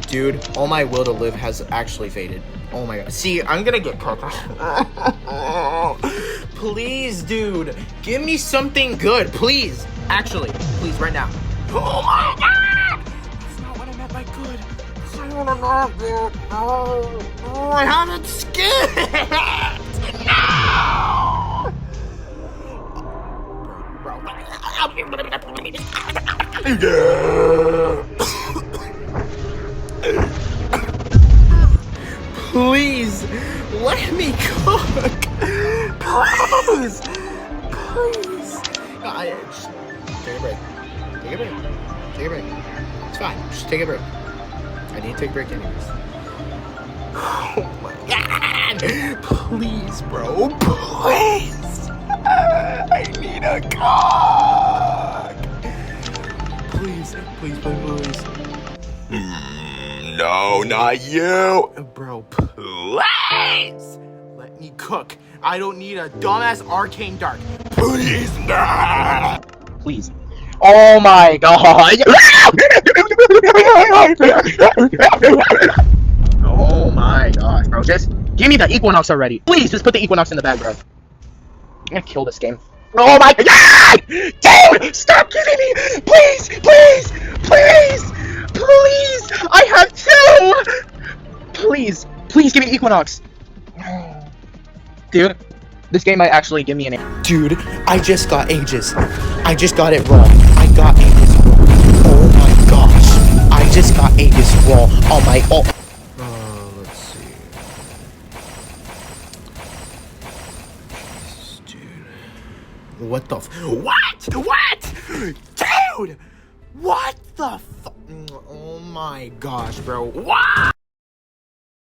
Dude, all my will to live has actually faded. Oh my god. See, I'm gonna get cooked. Please, dude. Give me something good. Please. Actually, please, right now. Oh my god! That's not what I meant by good. That's not what I meant, dude. No. No, I haven't skipped. Please, let me cook. Please, please. Just take a break. Take a break. Take a break. It's fine. Just take a break. I need to take a break anyways. Oh my god. Please, bro. Please. I need a cook. Please, please, please, please. No, not you. Bro, please. Let me cook. I don't need a dumbass arcane dart. Please, no. Please. Oh my god. Oh my gosh, bro. Just give me the Equinox already. Please, just put the Equinox in the bag, bro. I'm gonna kill this game. Oh my god! Dude! Stop giving me! Please! Please! Please! Please! I have two! Please! Please give me Equinox! Dude, this game might actually give me an... Dude, I just got Aegis. I just got it wrong. I got Aegis wrong. Oh my gosh. I just got Aegis wrong on my... Oh. Let's see. Dude. What the What? What? Dude! What the Oh my gosh, bro. What?